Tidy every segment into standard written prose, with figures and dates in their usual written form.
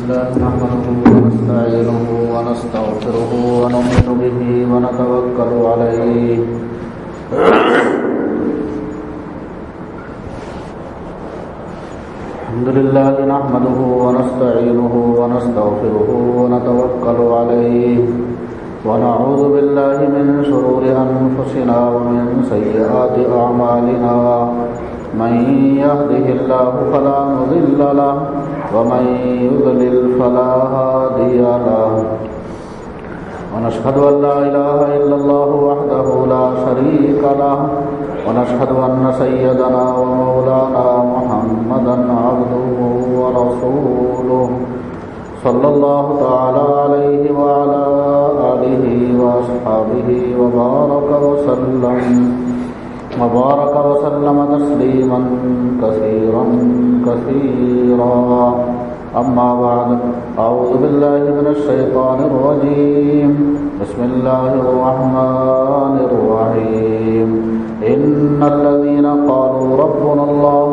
لله نحمده ونستعينه ونستغفره ونؤمن به ونتوكل عليه الحمد لله نحمده ونستعينه ونستغفره ونتوكل عليه ونعوذ بالله من شرور أنفسنا ومن سيئات أعمالنا من يهده الله فلا مضل له ومن يضلل فلا هادي له ونشهد أن لا إله إلا الله وحده لا شريك له ونشهد أن سيدنا ومولانا محمدا عبده ورسوله صلى الله تعالى عليه وعلى آله وأصحابه وبارك وسلم تسليما كثيرا أما بعد أعوذ بالله من الشيطان الرجيم بسم الله الرحمن الرحيم إن الذين قالوا ربنا الله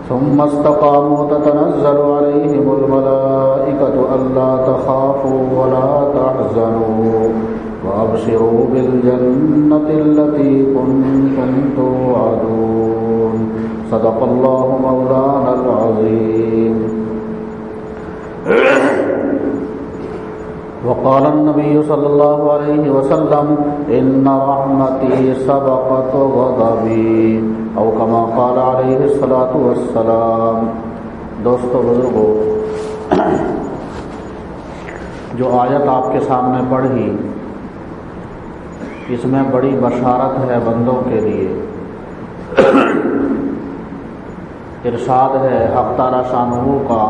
ثم استقاموا تتنزل عليهم الملائكة ألا تخافوا ولا تحزنوا وأبشروا بالجنة التي كنتم توعدون صدق الله مولانا العظيم وقال النبي صلى الله عليه وسلم إن رحمتي سبقت غضبي او كما قال علیہ الصلاۃ والسلام۔ دوستو بزرگو، جو آیت آپ کے سامنے پڑھی اس میں بڑی بشارت ہے بندوں کے لیے۔ ارشاد ہے حق تعالی شانہ کا،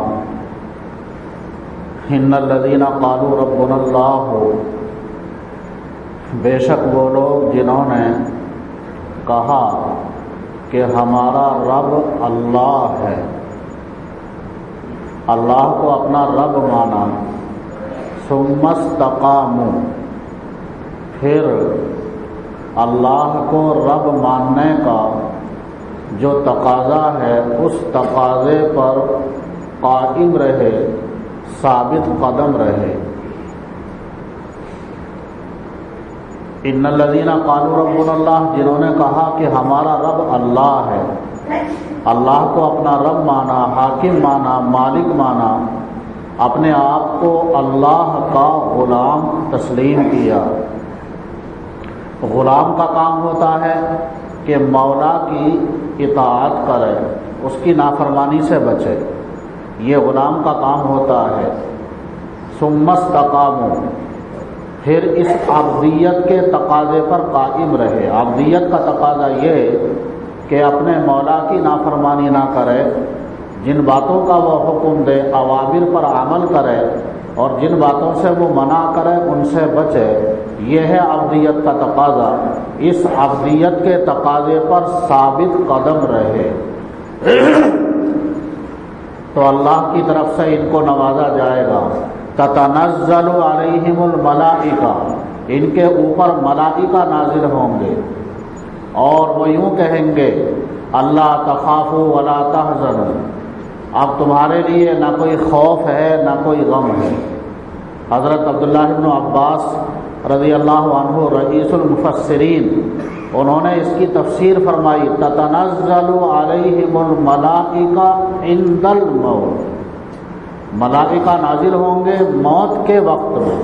ان الذین قالوا ربنا اللہ، بے شک وہ لوگ جنہوں نے کہا کہ ہمارا رب اللہ ہے، اللہ کو اپنا رب مانا، ثم استقاموا، پھر اللہ کو رب ماننے کا جو تقاضا ہے اس تقاضے پر قائم رہے، ثابت قدم رہے۔ ان الذین قالوا ربنا اللہ، جنہوں نے کہا کہ ہمارا رب اللہ ہے، اللہ کو اپنا رب مانا، حاکم مانا، مالک مانا، اپنے آپ کو اللہ کا غلام تسلیم کیا۔ غلام کا کام ہوتا ہے کہ مولا کی اطاعت کرے، اس کی نافرمانی سے بچے، یہ غلام کا کام ہوتا ہے۔ ثم استقاموا، پھر اس عبدیت کے تقاضے پر قائم رہے۔ عبدیت کا تقاضا یہ کہ اپنے مولا کی نافرمانی نہ کرے، جن باتوں کا وہ حکم دے اوامر پر عمل کرے، اور جن باتوں سے وہ منع کرے ان سے بچے، یہ ہے عبدیت کا تقاضا۔ اس عبدیت کے تقاضے پر ثابت قدم رہے تو اللہ کی طرف سے ان کو نوازا جائے گا۔ تتنزل علیہم الملائکہ، ان کے اوپر ملائکہ نازل ہوں گے، اور وہ یوں کہیں گے اللہ تخافوا ولا تحزنوا، اب تمہارے لیے نہ کوئی خوف ہے نہ کوئی غم ہے۔ حضرت عبداللہ بن عباس رضی اللہ عنہ رئیس المفسرین، انہوں نے اس کی تفسیر فرمائی تتنزل علیہم الملائکہ عند الموت، ملائکہ نازل ہوں گے موت کے وقت میں،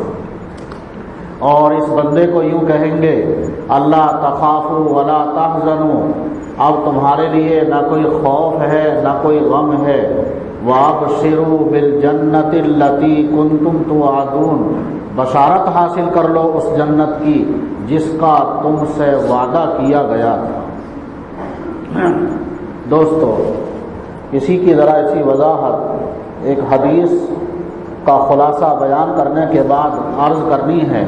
اور اس بندے کو یوں کہیں گے اللہ تخافوا ولا تحزنوا، اب تمہارے لیے نہ کوئی خوف ہے نہ کوئی غم ہے، وابشروا بالجنۃ التی کنتم توعدون، بشارت حاصل کر لو اس جنت کی جس کا تم سے وعدہ کیا گیا تھا۔ دوستو، اسی کی ذرا ایسی وضاحت ایک حدیث کا خلاصہ بیان کرنے کے بعد عرض کرنی ہے۔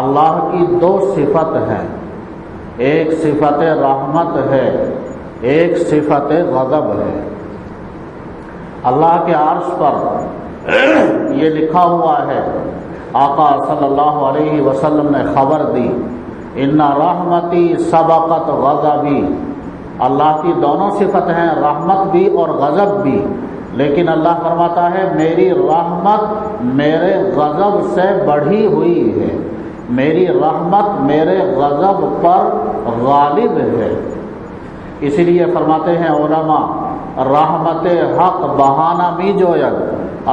اللہ کی دو صفت ہیں، ایک صفت رحمت ہے، ایک صفت غضب ہے۔ اللہ کے عرش پر یہ لکھا ہوا ہے، آقا صلی اللہ علیہ وسلم نے خبر دی، ان رحمتی سبقت غضبی، اللہ کی دونوں صفت ہیں، رحمت بھی اور غضب بھی، لیکن اللہ فرماتا ہے میری رحمت میرے غضب سے بڑھی ہوئی ہے، میری رحمت میرے غضب پر غالب ہے۔ اسی لیے فرماتے ہیں علماء، رحمت حق بہانہ می جوید،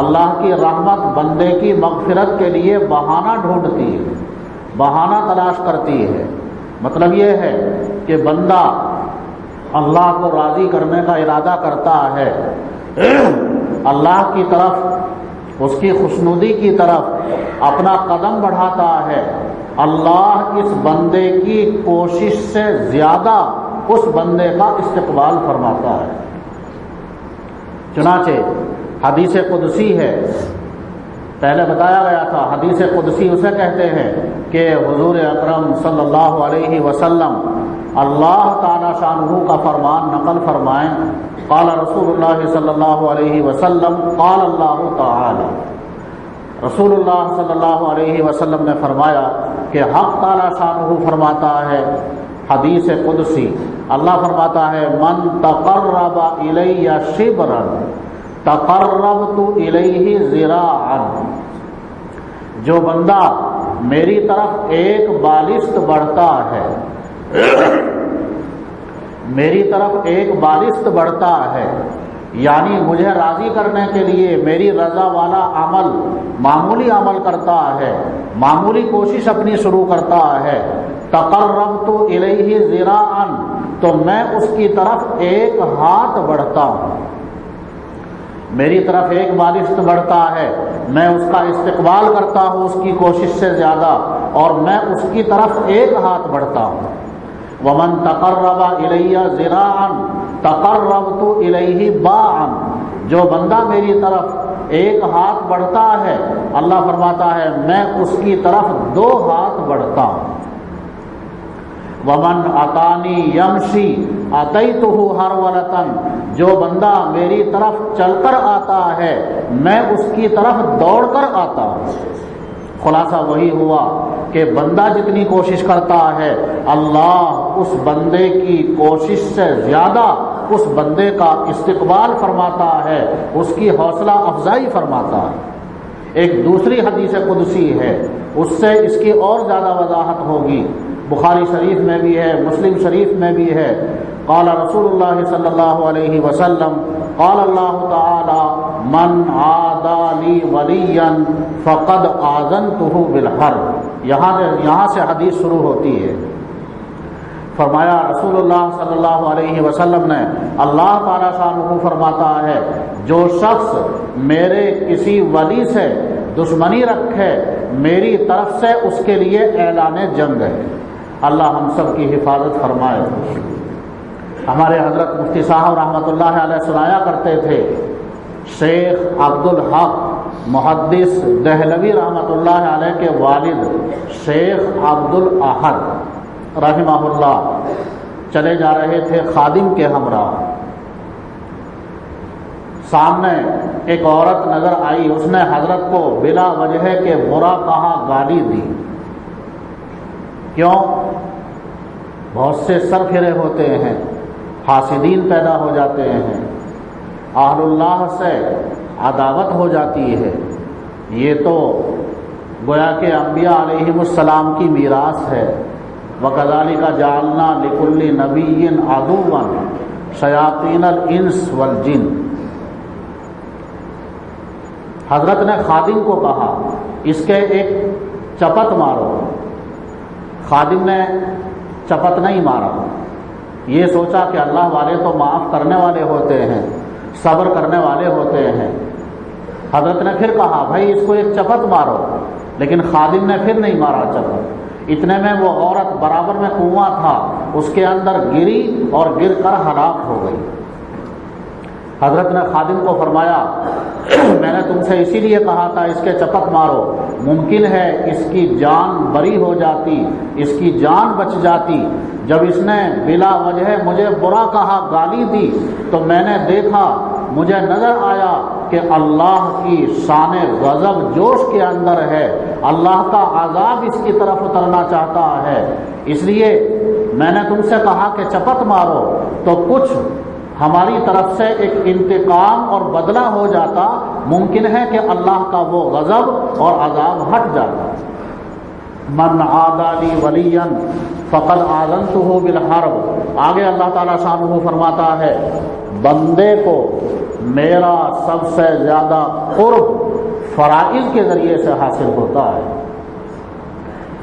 اللہ کی رحمت بندے کی مغفرت کے لیے بہانہ ڈھونڈتی ہے، بہانہ تلاش کرتی ہے۔ مطلب یہ ہے کہ بندہ اللہ کو راضی کرنے کا ارادہ کرتا ہے، اللہ کی طرف، اس کی خوشنودی کی طرف اپنا قدم بڑھاتا ہے، اللہ اس بندے کی کوشش سے زیادہ اس بندے کا استقبال فرماتا ہے۔ چنانچہ حدیث قدسی ہے، پہلے بتایا گیا تھا، حدیث قدسی اسے کہتے ہیں کہ حضور اکرم صلی اللہ علیہ وسلم اللہ تعالی شانہ کا فرمان نقل فرمائیں، قال رسول اللہ صلی اللہ علیہ وسلم قال اللہ تعالی، رسول اللہ صلی اللہ علیہ وسلم نے فرمایا کہ حق تعالی شانہ فرماتا ہے، حدیث قدسی اللہ فرماتا ہے من تقرب الی شبرا تقربت الیہ ذراعا، جو بندہ میری طرف ایک بالشت بڑھتا ہے، میری طرف ایک بالشت بڑھتا ہے، یعنی مجھے راضی کرنے کے لیے میری رضا والا عمل، معمولی عمل کرتا ہے، معمولی کوشش اپنی شروع کرتا ہے، تقربت الیہ ذراعا، تو میں اس کی طرف ایک ہاتھ بڑھتا ہوں، میری طرف ایک بالشت بڑھتا ہے، میں اس کا استقبال کرتا ہوں اس کی کوشش سے زیادہ، اور میں اس کی طرف ایک ہاتھ بڑھتا ہوں۔ ومن تقرب الی ذراعا تقربت الیہ باعا، جو بندہ میری طرف ایک ہاتھ بڑھتا ہے، اللہ فرماتا ہے میں اس کی طرف دو ہاتھ بڑھتا ہوں۔ ومن اتانی یمشی اتیتہ ہرولۃ، جو بندہ میری طرف چل کر آتا ہے میں اس کی طرف دوڑ کر آتا ہوں۔ خلاصہ وہی ہوا کہ بندہ جتنی کوشش کرتا ہے اللہ اس بندے کی کوشش سے زیادہ اس بندے کا استقبال فرماتا ہے، اس کی حوصلہ افزائی فرماتا ہے۔ ایک دوسری حدیث قدسی ہے، اس سے اس کی اور زیادہ وضاحت ہوگی، بخاری شریف میں بھی ہے، مسلم شریف میں بھی ہے، قال رسول اللہ صلی اللہ علیہ وسلم قال اللہ تعالی من عادى لی ولیا فقد آذنتہ بالحرب، یہاں سے حدیث شروع ہوتی ہے۔ فرمایا رسول اللہ صلی اللہ علیہ وسلم نے، اللہ تعالی شانہ فرماتا ہے جو شخص میرے کسی ولی سے دشمنی رکھے میری طرف سے اس کے لیے اعلان جنگ ہے۔ اللہ ہم سب کی حفاظت فرمائے۔ ہمارے حضرت مفتی صاحب رحمۃ اللہ علیہ سنایا کرتے تھے، شیخ عبد الحق محدث دہلوی رحمۃ اللہ علیہ کے والد شیخ عبد الاحد رحمہ اللہ چلے جا رہے تھے خادم کے ہمراہ، سامنے ایک عورت نظر آئی، اس نے حضرت کو بلا وجہ کے برا کہا، گالی دی۔ کیوں؟ بہت سے سر پھرے ہوتے ہیں، حاسدین پیدا ہو جاتے ہیں، اہل اللہ سے عداوت ہو جاتی ہے، یہ تو گویا کہ انبیاء علیہم السلام کی میراث ہے۔ وَكَذَلِكَ جَعَلْنَا لِكُلِّ نَبِيٍّ عَدُوًّا شَيَاطِينَ الْإِنسِ وَالْجِنِّ۔ حضرت نے خادم کو کہا اس کے ایک چپت مارو، خادم نے چپت نہیں مارا، یہ سوچا کہ اللہ والے تو معاف کرنے والے ہوتے ہیں، صبر کرنے والے ہوتے ہیں۔ حضرت نے پھر کہا بھائی اس کو ایک چپت مارو، لیکن خادم نے پھر نہیں مارا چپت۔ اتنے میں وہ عورت برابر میں کنواں تھا، اس کے اندر گری اور گر کر ہلاک ہو گئی۔ حضرت نے خادم کو فرمایا میں نے تم سے اسی لیے کہا تھا اس کے چپت مارو، ممکن ہے اس کی جان بری ہو جاتی، اس کی جان بچ جاتی۔ جب اس نے بلا وجہ مجھے برا کہا، گالی دی، تو میں نے دیکھا، مجھے نظر آیا کہ اللہ کی شان غضب جوش کے اندر ہے، اللہ کا عذاب اس کی طرف اترنا چاہتا ہے، اس لیے میں نے تم سے کہا کہ چپت مارو، تو کچھ ہماری طرف سے ایک انتقام اور بدلہ ہو جاتا، ممکن ہے کہ اللہ کا وہ غضب اور عذاب ہٹ جاتا۔ من عادی لی ولیا فقد آذنتہ بالحرب، آگے اللہ تعالیٰ شانہ فرماتا ہے بندے کو میرا سب سے زیادہ قرب فرائض کے ذریعے سے حاصل ہوتا ہے۔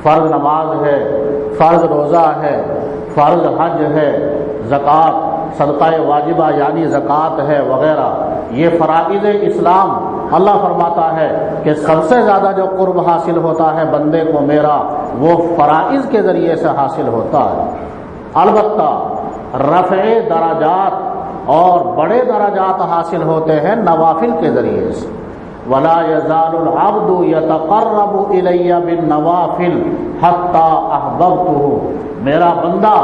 فرض نماز ہے، فرض روزہ ہے، فرض حج ہے، زکوٰۃ صدقہ واجبہ یعنی زکوٰۃ ہے وغیرہ، یہ فرائض اسلام۔ اللہ فرماتا ہے کہ سب سے زیادہ جو قرب حاصل ہوتا ہے بندے کو میرا، وہ فرائض کے ذریعے سے حاصل ہوتا ہے۔ البتہ رفع درجات اور بڑے درجات حاصل ہوتے ہیں نوافل کے ذریعے سے۔ وَلَا يَزَالُ الْعَبْدُ يَتَقَرَّبُ إِلَيَّ بِالنَّوَافِلِ حَتَّى أَحْبَبْتُهُ، میرا بندہ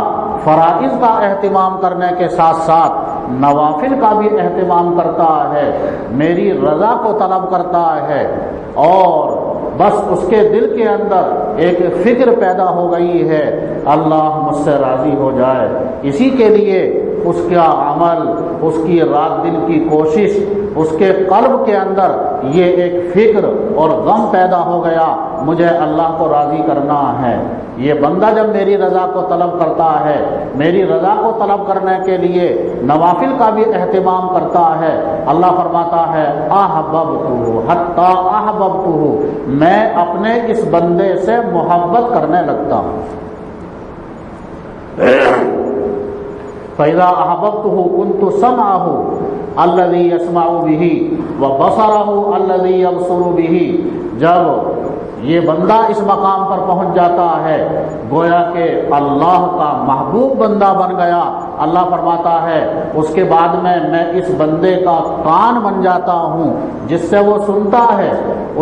فرائض کا اہتمام کرنے کے ساتھ ساتھ نوافل کا بھی اہتمام کرتا ہے، میری رضا کو طلب کرتا ہے، اور بس اس کے دل کے اندر ایک فکر پیدا ہو گئی ہے اللہ مجھ سے راضی ہو جائے، اسی کے لیے اس کا عمل، اس کی رات دن کی کوشش، اس کے قلب کے اندر یہ ایک فکر اور غم پیدا ہو گیا مجھے اللہ کو راضی کرنا ہے۔ یہ بندہ جب میری رضا کو طلب کرتا ہے، میری رضا کو طلب کرنے کے لیے نوافل کا بھی اہتمام کرتا ہے، اللہ فرماتا ہے احببتہ حتی احببتہ، میں اپنے اس بندے سے محبت کرنے لگتا ہوں۔ فَإِذَا أَحْبَبْتُهُ كُنْتُ سَمْعَهُ الَّذِي يَسْمَعُ بِهِ وَبَصَرَهُ الَّذِي يَبْصُرُ بِهِ، جب یہ بندہ اس مقام پر پہنچ جاتا ہے گویا کہ اللہ کا محبوب بندہ بن گیا، اللہ فرماتا ہے اس کے بعد میں اس بندے کا کان بن جاتا ہوں جس سے وہ سنتا ہے،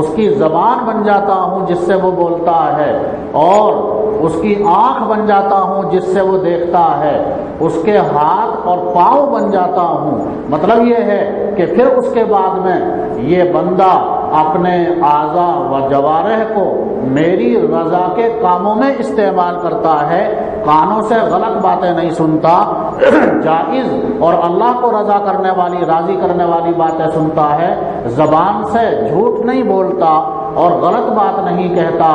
اس کی زبان بن جاتا ہوں جس سے وہ بولتا ہے، اور اس کی آنکھ بن جاتا ہوں جس سے وہ دیکھتا ہے، اس کے ہاتھ اور پاؤں بن جاتا ہوں۔ مطلب یہ ہے کہ پھر اس کے بعد میں یہ بندہ اپنے اعضاء و جوارح کو میری رضا کے کاموں میں استعمال کرتا ہے، کانوں سے غلط باتیں نہیں سنتا، جائز اور اللہ کو رضا کرنے والی، راضی کرنے والی باتیں سنتا ہے، زبان سے جھوٹ نہیں بولتا اور غلط بات نہیں کہتا،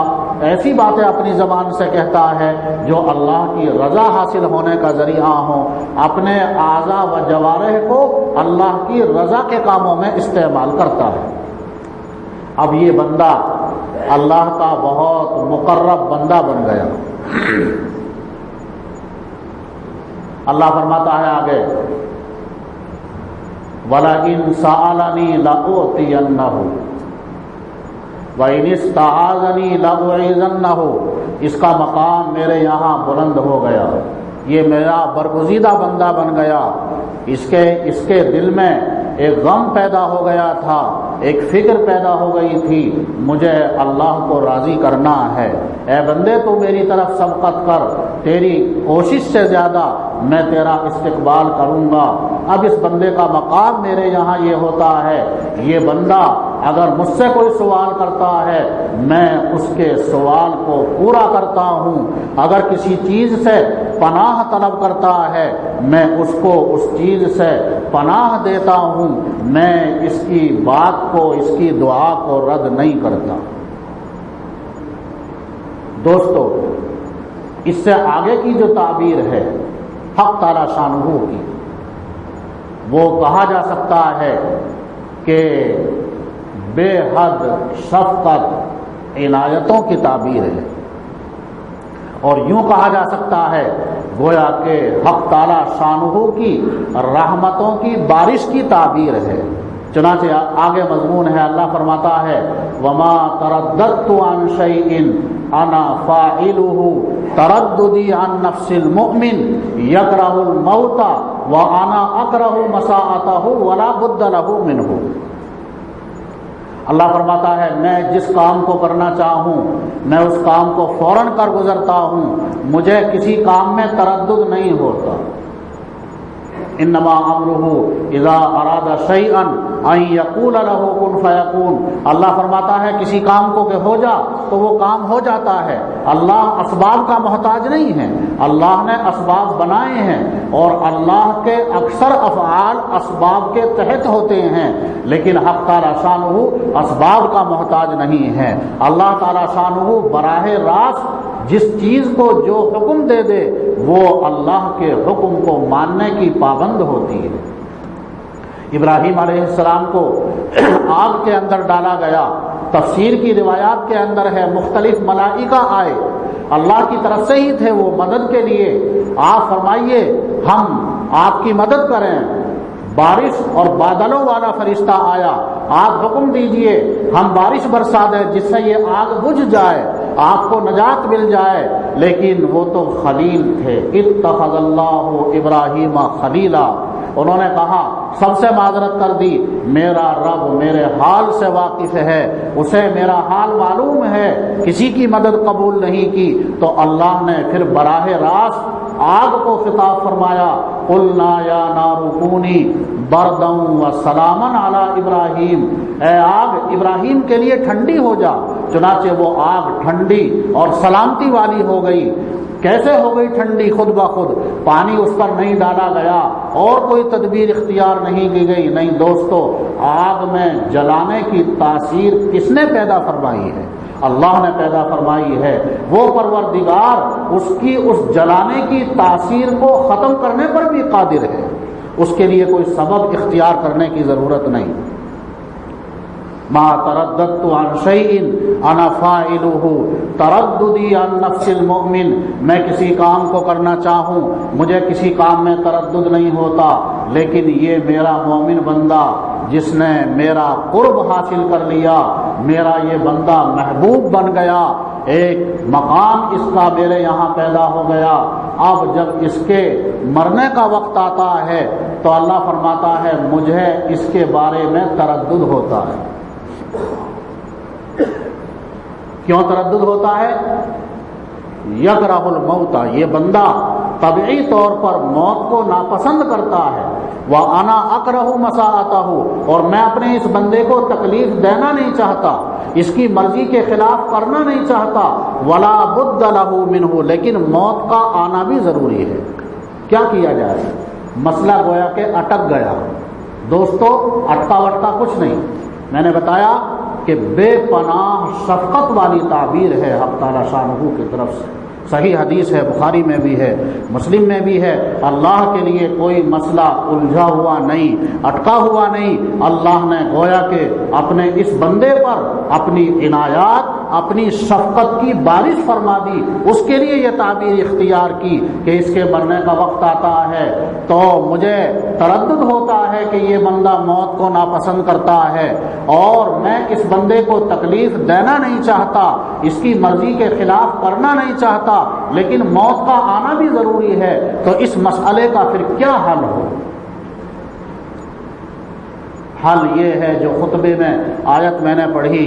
ایسی باتیں اپنی زبان سے کہتا ہے جو اللہ کی رضا حاصل ہونے کا ذریعہ ہوں، اپنے اعضاء و جوارح کو اللہ کی رضا کے کاموں میں استعمال کرتا ہے۔ اب یہ بندہ اللہ کا بہت مقرب بندہ بن گیا۔ اللہ فرماتا ہے آگے وَلَئِن سَأَلَنِي لَأُعْطِيَنَّهُ وَإِنِ اسْتَعَاذَنِي لَأُعِيذَنَّهُ، اس کا مقام میرے یہاں بلند ہو گیا، یہ میرا برگزیدہ بندہ بن گیا، اس کے دل میں ایک غم پیدا ہو گیا تھا، ایک فکر پیدا ہو گئی تھی مجھے اللہ کو راضی کرنا ہے، اے بندے تو میری طرف سبقت کر، تیری کوشش سے زیادہ میں تیرا استقبال کروں گا۔ اب اس بندے کا مقام میرے یہاں یہ ہوتا ہے، یہ بندہ اگر مجھ سے کوئی سوال کرتا ہے میں اس کے سوال کو پورا کرتا ہوں، اگر کسی چیز سے پناہ طلب کرتا ہے میں اس کو اس چیز سے پناہ دیتا ہوں، میں اس کی بات کو، اس کی دعا کو رد نہیں کرتا۔ دوستو، اس سے آگے کی جو تعبیر ہے حق تعالی شانہ کی، وہ کہا جا سکتا ہے کہ بے حد شفقت عنایتوں کی تعبیر ہے، اور یوں کہا جا سکتا ہے گویا کہ حق تعالی شانہ کی رحمتوں کی بارش کی تعبیر ہے۔ چنانچہ آگے مضمون ہے، اللہ فرماتا ہے وما ترددت عن شيء انا فاعله ترددي عن نفس المؤمن يكره الموت وانا اكره مساءته ولا بد له منه۔ اللہ فرماتا ہے میں جس کام کو کرنا چاہوں میں اس کام کو فوراً کر گزرتا ہوں، مجھے کسی کام میں تردد نہیں ہوتا۔ انما امرہ اذا اراد شیئا ان یقول لہ کن فیکون۔ اللہ فرماتا ہے کسی کام کو کہ ہو جا تو وہ کام ہو جاتا ہے۔ اللہ اسباب کا محتاج نہیں ہے، اللہ نے اسباب بنائے ہیں اور اللہ کے اکثر افعال اسباب کے تحت ہوتے ہیں، لیکن حق تعالی شانہ اسباب کا محتاج نہیں ہے۔ اللہ تعالی شانہ براہ راست جس چیز کو جو حکم دے دے وہ اللہ کے حکم کو ماننے کی پابند ہوتی ہے۔ ابراہیم علیہ السلام کو آگ کے اندر ڈالا گیا، تفسیر کی روایات کے اندر ہے مختلف ملائکہ آئے، اللہ کی طرف سے ہی تھے وہ مدد کے لیے۔ آپ فرمائیے ہم آپ کی مدد کریں، بارش اور بادلوں والا فرشتہ آیا، آپ حکم دیجئے ہم بارش برسا دیں جس سے یہ آگ بجھ جائے، آپ کو نجات مل جائے، لیکن وہ تو خلیل تھے۔ اتخذ اللہ ابراہیم خلیلا، انہوں نے کہا سب سے معذرت کر دی، میرا رب میرے حال سے واقف ہے، اسے میرا حال معلوم ہے، کسی کی مدد قبول نہیں کی۔ تو اللہ نے پھر براہ راست آگ کو خطاب فرمایا، قلنا یا نار کونی بردا وسلاما علی ابراہیم، اے آگ ابراہیم کے لیے ٹھنڈی ہو جا۔ چنانچہ وہ آگ ٹھنڈی اور سلامتی والی ہو گئی۔ کیسے ہو گئی ٹھنڈی؟ خود بخود، پانی اس پر نہیں ڈالا گیا اور کوئی تدبیر اختیار نہیں کی گئی۔ نہیں دوستو، آگ میں جلانے کی تاثیر کس نے پیدا فرمائی ہے؟ اللہ نے پیدا فرمائی ہے۔ وہ پروردگار اس کی اس جلانے کی تاثیر کو ختم کرنے پر بھی قادر ہے، اس کے لیے کوئی سبب اختیار کرنے کی ضرورت نہیں۔ ما ترددت عن شیء انا فاعلہ ترددی عن نفس المؤمن، میں کسی کام کو کرنا چاہوں مجھے کسی کام میں تردد نہیں ہوتا، لیکن یہ میرا مومن بندہ جس نے میرا قرب حاصل کر لیا، میرا یہ بندہ محبوب بن گیا، ایک مقام اس کا میرے یہاں پیدا ہو گیا، اب جب اس کے مرنے کا وقت آتا ہے تو اللہ فرماتا ہے مجھے اس کے بارے میں تردد ہوتا ہے۔ کیوں تردد ہوتا ہے؟ یکرہ الموت، یہ بندہ طبعی طور پر موت کو ناپسند کرتا ہے، وَأَنَا أَكْرَهُ مَسَاءَتَهُ، اور میں اپنے اس بندے کو تکلیف دینا نہیں چاہتا، اس کی مرضی کے خلاف کرنا نہیں چاہتا، وَلَا بُدَّ لَهُ مِنْهُ، لیکن موت کا آنا بھی ضروری ہے۔ کیا کیا جائے؟ مسئلہ گویا کہ اٹک گیا۔ دوستو اٹکا وٹکا کچھ نہیں، میں نے بتایا کہ بے پناہ شفقت والی تعبیر ہے حق تعالی شانہ کی طرف سے۔ صحیح حدیث ہے، بخاری میں بھی ہے، مسلم میں بھی ہے، اللہ کے لیے کوئی مسئلہ الجھا ہوا نہیں، اٹکا ہوا نہیں۔ اللہ نے گویا کہ اپنے اس بندے پر اپنی عنایات، اپنی شفقت کی بارش فرما دی، اس کے لیے یہ تعبیر اختیار کی کہ اس کے مرنے کا وقت آتا ہے تو مجھے تردد ہوتا ہے کہ یہ بندہ موت کو ناپسند کرتا ہے اور میں اس بندے کو تکلیف دینا نہیں چاہتا، اس کی مرضی کے خلاف کرنا نہیں چاہتا، لیکن موت کا آنا بھی ضروری ہے، تو اس مسئلے کا پھر کیا حل ہو؟ حل یہ ہے جو خطبے میں آیت میں نے پڑھی،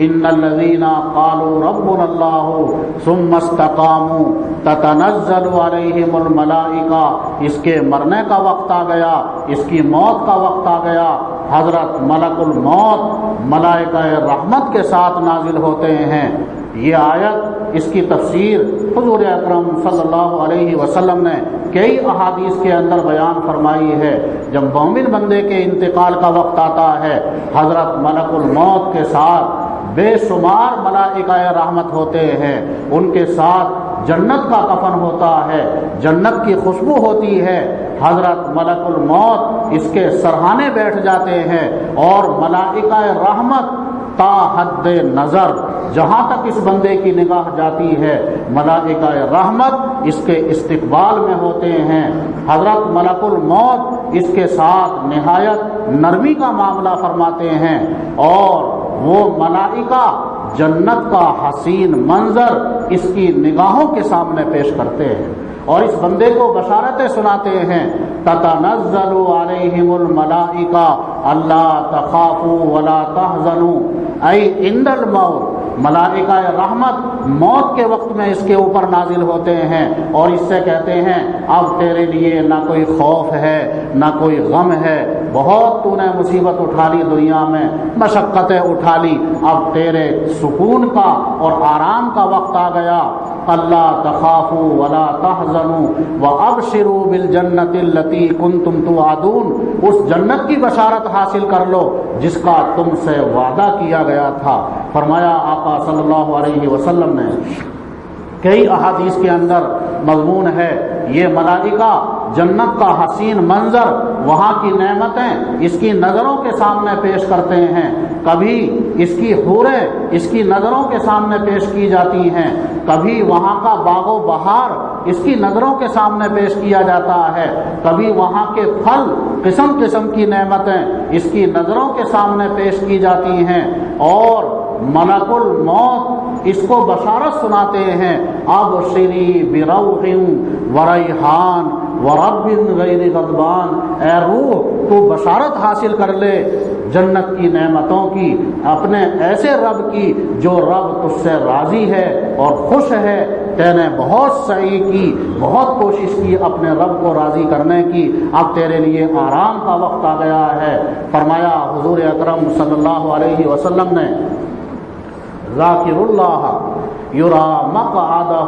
ان الذین قالوا ربنا اللہ ثم استقاموا تتنزل علیہم الملائکہ، اس کے مرنے کا وقت آ گیا، اس کی موت کا وقت آ گیا، حضرت ملک الموت ملائکہ رحمت کے ساتھ نازل ہوتے ہیں۔ یہ آیت، اس کی تفسیر حضور اکرم صلی اللہ علیہ وسلم نے کئی احادیث کے اندر بیان فرمائی ہے۔ جب مومن بندے کے انتقال کا وقت آتا ہے، حضرت ملک الموت کے ساتھ بے شمار ملائکہ رحمت ہوتے ہیں، ان کے ساتھ جنت کا کفن ہوتا ہے، جنت کی خوشبو ہوتی ہے، حضرت ملک الموت اس کے سرہانے بیٹھ جاتے ہیں اور ملائکہ رحمت تا حد نظر، جہاں تک اس بندے کی نگاہ جاتی ہے، ملائکہ رحمت اس کے استقبال میں ہوتے ہیں۔ حضرت ملک الموت اس کے ساتھ نہایت نرمی کا معاملہ فرماتے ہیں اور وہ ملائکہ جنت کا حسین منظر اس کی نگاہوں کے سامنے پیش کرتے ہیں اور اس بندے کو بشارتیں سناتے ہیں، تتنزل علیہم الملائکہ اللہ تخافوا ولا تحزنوا، اے عند الموت، ملائکہ رحمت موت کے وقت میں اس کے اوپر نازل ہوتے ہیں اور اس سے کہتے ہیں اب تیرے لیے نہ کوئی خوف ہے نہ کوئی غم ہے، بہت تو نے مصیبت اٹھا لی دنیا میں، مشقتیں اٹھا لی، اب تیرے سکون کا اور آرام کا وقت آ گیا۔ اللہ تخافوا ولا تحزنوا وابشروا بالجنۃ التي كنتم توعدون، اس جنت کی بشارت حاصل کر لو جس کا تم سے وعدہ کیا گیا تھا۔ فرمایا آقا صلی اللہ علیہ وسلم نے، کئی احادیث کے اندر مضمون ہے، یہ ملائکہ جنت کا حسین منظر، وہاں کی نعمتیں اس کی نظروں کے سامنے پیش کرتے ہیں، کبھی اس کی حوریں اس کی نظروں کے سامنے پیش کی جاتی ہیں، کبھی وہاں کا باغ و بہار اس کی نظروں کے سامنے پیش کیا جاتا ہے، کبھی وہاں کے پھل قسم قسم کی نعمتیں اس کی نظروں کے سامنے پیش کی جاتی ہیں، اور ملک الموت اس کو بشارت سناتے ہیں، ابشری بروح وریحان ورب غیر غضبان، اے روح تو بشارت حاصل کر لے جنت کی نعمتوں کی، اپنے ایسے رب کی جو رب تجھ سے راضی ہے اور خوش ہے، تے نے بہت سعی کی، بہت کوشش کی اپنے رب کو راضی کرنے کی، اب تیرے لیے آرام کا وقت آ گیا ہے۔ فرمایا حضور اکرم صلی اللہ علیہ وسلم نے، ذاکر اللہ یرا مقعدہ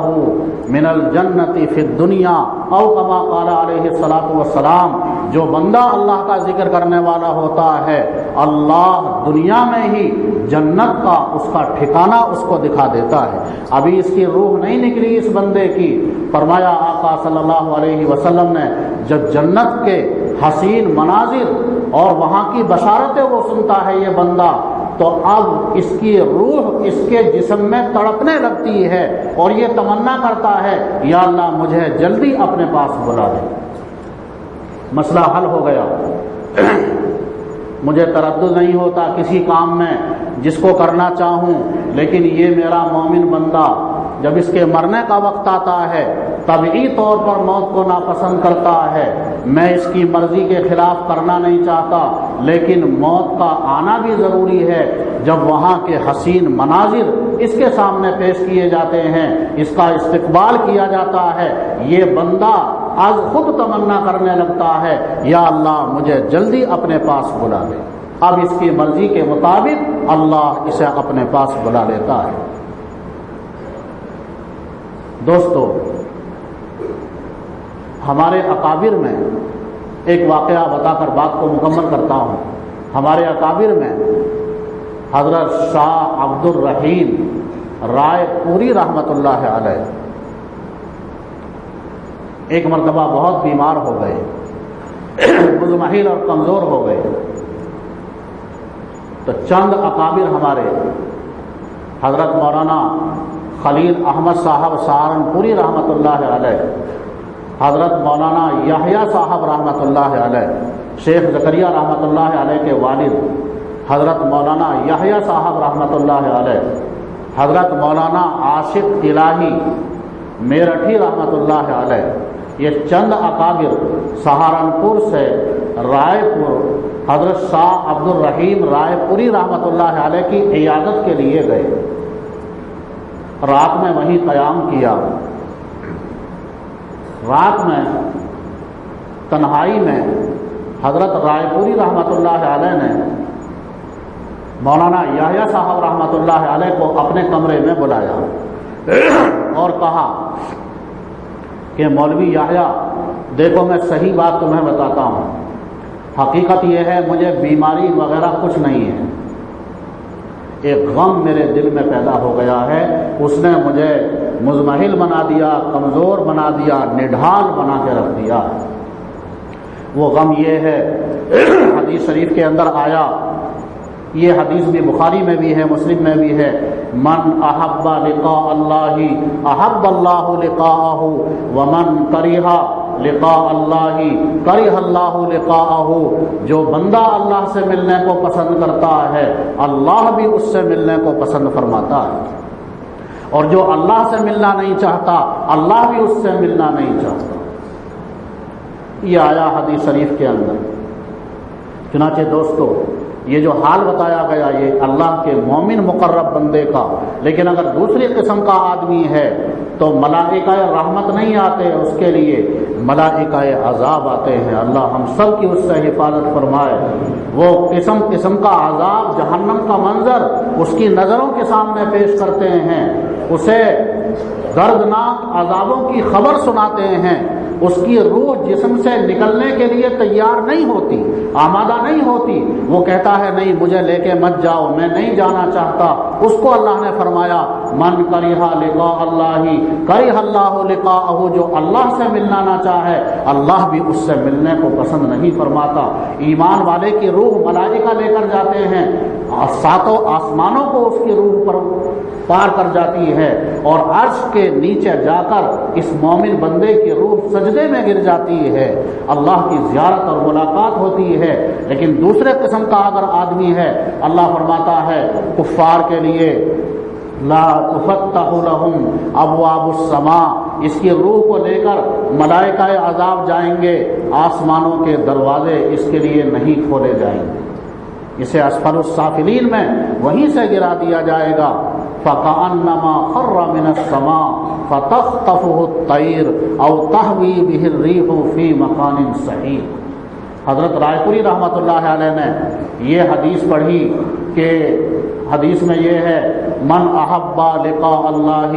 من الجنت فی الدنیا او کما قال علیہ الصلاۃ والسلام، جو بندہ اللہ کا ذکر کرنے والا ہوتا ہے اللہ دنیا میں ہی جنت کا اس کا ٹھکانہ اس کو دکھا دیتا ہے۔ ابھی اس کی روح نہیں نکلی اس بندے کی، فرمایا آقا صلی اللہ علیہ وسلم نے، جب جنت کے حسین مناظر اور وہاں کی بشارتیں وہ سنتا ہے یہ بندہ، تو اب اس کی روح اس کے جسم میں تڑپنے لگتی ہے اور یہ تمنا کرتا ہے یا اللہ مجھے جلدی اپنے پاس بلا دے، مسئلہ حل ہو گیا، مجھے تردد نہیں ہوتا کسی کام میں جس کو کرنا چاہوں، لیکن یہ میرا مومن بندہ جب اس کے مرنے کا وقت آتا ہے طبعی طور پر موت کو ناپسند کرتا ہے، میں اس کی مرضی کے خلاف کرنا نہیں چاہتا، لیکن موت کا آنا بھی ضروری ہے۔ جب وہاں کے حسین مناظر اس کے سامنے پیش کیے جاتے ہیں، اس کا استقبال کیا جاتا ہے، یہ بندہ از خود تمنا کرنے لگتا ہے یا اللہ مجھے جلدی اپنے پاس بلا دے۔ اب اس کی مرضی کے مطابق اللہ اسے اپنے پاس بلا لیتا ہے۔ دوستو، ہمارے اکابر میں ایک واقعہ بتا کر بات کو مکمل کرتا ہوں۔ ہمارے اکابر میں حضرت شاہ عبد الرحیم رائے پوری رحمت اللہ علیہ ایک مرتبہ بہت بیمار ہو گئے، مزمحل اور کمزور ہو گئے، تو چند اکابر ہمارے حضرت مولانا خلیل احمد صاحب سہارنپوری رحمت اللہ علیہ، حضرت مولانا یحییٰ صاحب رحمت اللہ علیہ، شیخ زکریا رحمت اللہ علیہ کے والد حضرت مولانا یحییٰ صاحب رحمت اللہ علیہ، حضرت مولانا عاشق الہی میرٹھی رحمت اللہ علیہ، یہ چند اکابر سہارنپور سے رائے پور حضرت شاہ عبد الرحیم رائے پوری رحمت اللہ علیہ کی عیادت کے لیے گئے، رات میں وہیں قیام کیا۔ رات میں تنہائی میں حضرت رائے پوری رحمت اللہ علیہ نے مولانا یحییٰ صاحب رحمت اللہ علیہ کو اپنے کمرے میں بلایا اور کہا کہ مولوی یحییٰ دیکھو میں صحیح بات تمہیں بتاتا ہوں، حقیقت یہ ہے مجھے بیماری وغیرہ کچھ نہیں ہے، ایک غم میرے دل میں پیدا ہو گیا ہے، اس نے مجھے مزمحل بنا دیا، کمزور بنا دیا، نڈھال بنا کے رکھ دیا۔ وہ غم یہ ہے، حدیث شریف کے اندر آیا، یہ حدیث بھی بخاری میں بھی ہے، مسلم میں بھی ہے، من احب لقاء اللہ احب اللہ لقاءہ ومن کرہ لقاء اللہ کرہ اللہ لقاءہ، جو بندہ اللہ سے ملنے کو پسند کرتا ہے اللہ بھی اس سے ملنے کو پسند فرماتا ہے، اور جو اللہ سے ملنا نہیں چاہتا اللہ بھی اس سے ملنا نہیں چاہتا۔ یہ آیا حدیث شریف کے اندر۔ چنانچہ دوستو، یہ جو حال بتایا گیا یہ اللہ کے مومن مقرب بندے کا، لیکن اگر دوسری قسم کا آدمی ہے تو ملائکہ رحمت نہیں آتے، اس کے لیے ملائکہ عذاب آتے ہیں۔ اللہ ہم سب کی اس سے حفاظت فرمائے۔ وہ قسم قسم کا عذاب، جہنم کا منظر اس کی نظروں کے سامنے پیش کرتے ہیں، اسے دردناک عذابوں کی خبر سناتے ہیں، اس کی روح جسم سے نکلنے کے لیے تیار نہیں ہوتی، آمادہ نہیں ہوتی، وہ کہتا ہے نہیں مجھے لے کے مت جاؤ، میں نہیں جانا چاہتا۔ اس کو اللہ نے فرمایا من کرہ لقاء اللہ کرہ اللہ لقاءہ، جو اللہ سے ملنا نہ چاہے اللہ بھی اس سے ملنے کو پسند نہیں فرماتا۔ ایمان والے کی روح ملائکہ لے کر جاتے ہیں، ساتوں آسمانوں کو اس کی روح پر پار کر جاتی ہے، اور عرش کے نیچے جا کر اس مومن بندے کی روح سجدے میں گر جاتی ہے، اللہ کی زیارت اور ملاقات ہوتی ہے۔ لیکن دوسرے قسم کا اگر آدمی ہے، اللہ فرماتا ہے کفار کے لیے لا تفتح لهم ابواب السماء، اس کی روح کو لے کر ملائکہ عذاب جائیں گے، آسمانوں کے دروازے اس کے لیے نہیں کھولے جائیں گے، اسے اسفل السافلین میں وہیں سے گرا دیا جائے گا۔ فَكَأَنَّمَا خَرَّ مِنَ السَّمَاءِ فَتَخْطَفُهُ الطَّيْرُ أَوْ تَهْوِي بِهِ الرِّيحُ فِي مَكَانٍ سَحِيقٍ۔ حضرت رائے پوری رحمۃ اللہ علیہ نے یہ حدیث پڑھی کہ حدیث میں یہ ہے من احب لقاء اللہ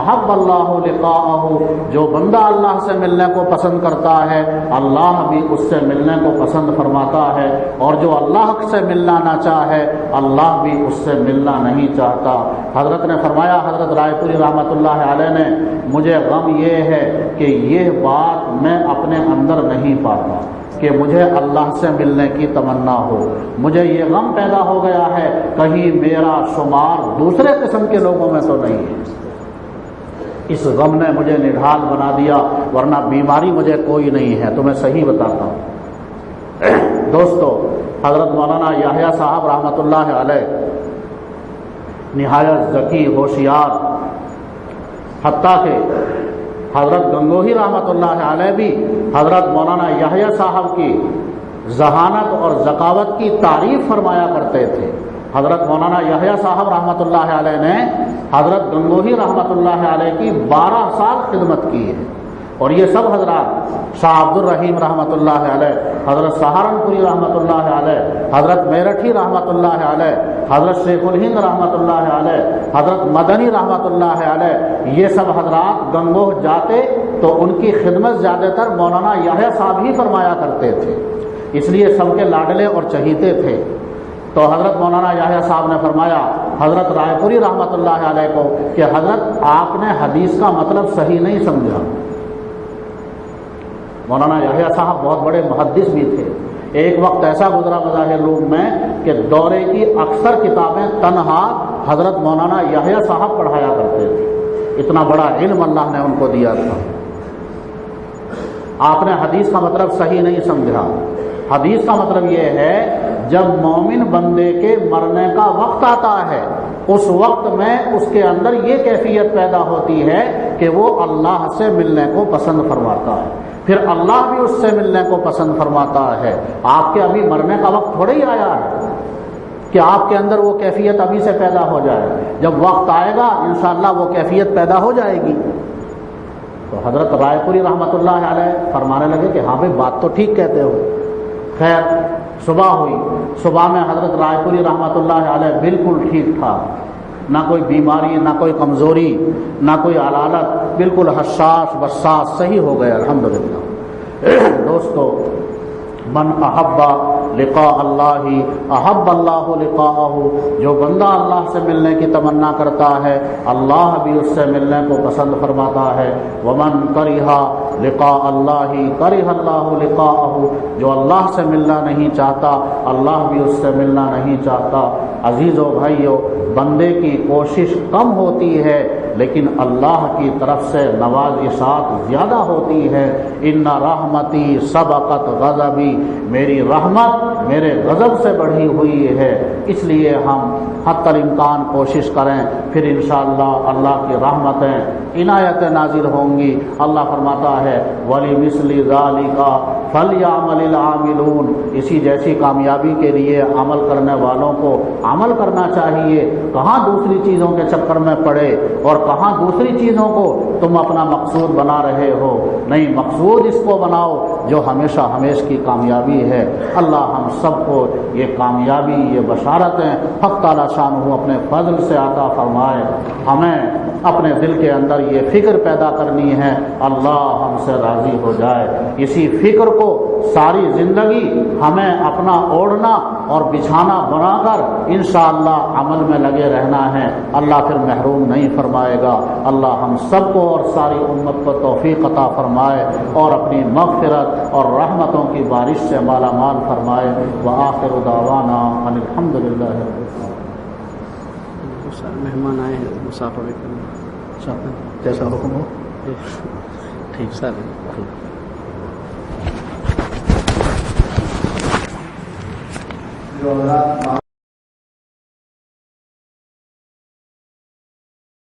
احب اللہ لقاءہ، جو بندہ اللہ سے ملنے کو پسند کرتا ہے اللہ بھی اس سے ملنے کو پسند فرماتا ہے، اور جو اللہ سے ملنا نہ چاہے اللہ بھی اس سے ملنا نہیں چاہتا۔ حضرت نے فرمایا، حضرت رائے پوری رحمۃ اللہ علیہ نے، مجھے غم یہ ہے کہ یہ بات میں اپنے اندر نہیں پاتا کہ مجھے اللہ سے ملنے کی تمنا ہو، مجھے یہ غم پیدا ہو گیا ہے کہیں میرا شمار دوسرے قسم کے لوگوں میں تو نہیں ہے۔ اس غم نے مجھے نڈھال بنا دیا، ورنہ بیماری مجھے کوئی نہیں ہے، تو میں صحیح بتاتا ہوں۔ دوستو، حضرت مولانا یحییٰ صاحب رحمۃ اللہ علیہ نہایت ذکی، ہوشیار، حتیٰ کہ حضرت گنگوہی رحمۃ اللہ علیہ بھی حضرت مولانا یحییٰ صاحب کی ذہانت اور ذکاوت کی تعریف فرمایا کرتے تھے۔ حضرت مولانا یحییٰ صاحب رحمۃ اللہ علیہ نے حضرت گنگوہی رحمۃ اللہ علیہ کی 12 سال خدمت کی ہے، اور یہ سب حضرات شاہ عبد الرحیم رحمۃ اللہ علیہ، حضرت سہارنپوری رحمۃ اللہ علیہ، حضرت میرٹھی رحمۃ اللہ علیہ، حضرت شیخ الہند رحمۃ اللہ علیہ، حضرت مدنی رحمۃ اللہ علیہ، یہ سب حضرات گنگوہ جاتے تو ان کی خدمت زیادہ تر مولانا یحییٰ صاحب ہی فرمایا کرتے تھے، اس لیے سب کے لاڈلے اور چہیتے تھے۔ تو حضرت مولانا یحییٰ صاحب نے فرمایا حضرت رائے پوری رحمۃ اللہ علیہ کو کہ حضرت آپ نے حدیث کا مطلب صحیح نہیں سمجھا۔ مولانا یحییٰ صاحب بہت بڑے محدث بھی تھے، ایک وقت ایسا گزرا مظاہر روم میں کہ دورے کی اکثر کتابیں تنہا حضرت مولانا یحییٰ صاحب پڑھایا کرتے تھے، اتنا بڑا علم اللہ نے ان کو دیا تھا۔ آپ نے حدیث کا مطلب صحیح نہیں سمجھا۔ حدیث کا مطلب یہ ہے جب مومن بندے کے مرنے کا وقت آتا ہے اس وقت میں اس کے اندر یہ کیفیت پیدا ہوتی ہے کہ وہ اللہ سے ملنے کو پسند فرماتا ہے، پھر اللہ بھی اس سے ملنے کو پسند فرماتا ہے۔ آپ کے ابھی مرنے کا وقت تھوڑے ہی آیا ہے کہ آپ کے اندر وہ کیفیت ابھی سے پیدا ہو جائے، جب وقت آئے گا انشاءاللہ وہ کیفیت پیدا ہو جائے گی۔ تو حضرت رائے پوری رحمۃ اللہ علیہ فرمانے لگے کہ ہاں بھائی بات تو ٹھیک کہتے ہو۔ خیر صبح ہوئی، صبح میں حضرت رائے پوری رحمۃ اللہ علیہ بالکل ٹھیک ٹھاک، نہ کوئی بیماری، نہ کوئی کمزوری، نہ کوئی علالت، بالکل حساس بساس صحیح ہو گئے الحمدللہ۔ دوستو، من احب لقاء اللہ احب اللہ لقاءہ، جو بندہ اللہ سے ملنے کی تمنا کرتا ہے اللہ بھی اس سے ملنے کو پسند فرماتا ہے۔ ومن کرہ لقاء اللہ کرہ اللہ لقاءہ، جو اللہ سے ملنا نہیں چاہتا اللہ بھی اس سے ملنا نہیں چاہتا۔ عزیزو بھائیو، بندے کی کوشش کم ہوتی ہے لیکن اللہ کی طرف سے نوازشات زیادہ ہوتی ہے۔ ان رحمتی سبقت غضبی، میری رحمت میرے غضب سے بڑھی ہوئی ہے، اس لیے ہم حتی الامکان کوشش کریں، پھر انشاءاللہ اللہ کی رحمتیں عنایتیں نازل ہوں گی۔ اللہ فرماتا ہے وَلِمِثْلِ ذَلِكَ فَلْيَعْمَلِ الْعَامِلُونَ، اسی جیسی کامیابی کے لیے عمل کرنے والوں کو عمل کرنا چاہیے۔ کہاں دوسری چیزوں کے چکر میں پڑے اور کہاں دوسری چیزوں کو تم اپنا مقصود بنا رہے ہو، نہیں، مقصود اس کو بناؤ جو ہمیشہ ہمیش کی کامیابی ہے۔ اللہ ہم سب کو یہ کامیابی، یہ بشارتیں حق تعالی شانہ اپنے فضل سے عطا فرمائے۔ ہمیں اپنے دل کے اندر یہ فکر پیدا کرنی ہے اللہ ہم سے راضی ہو جائے، اسی فکر کو ساری زندگی ہمیں اپنا اوڑھنا اور بچھانا بنا کر انشاءاللہ عمل میں لگے رہنا ہے۔ اللہ پھر محروم نہیں فرمائے گا۔ اللہ ہم سب کو اور ساری امت کو توفیق عطا فرمائے اور اپنی مغفرت اور رحمتوں کی بارش سے مالا مال فرمائے۔ وآخر دعوانا ان الحمد للہ۔ مہمان آئے ہیں مسافر کرنا، جیسا حکم ہو۔ ٹھیک سر۔ جو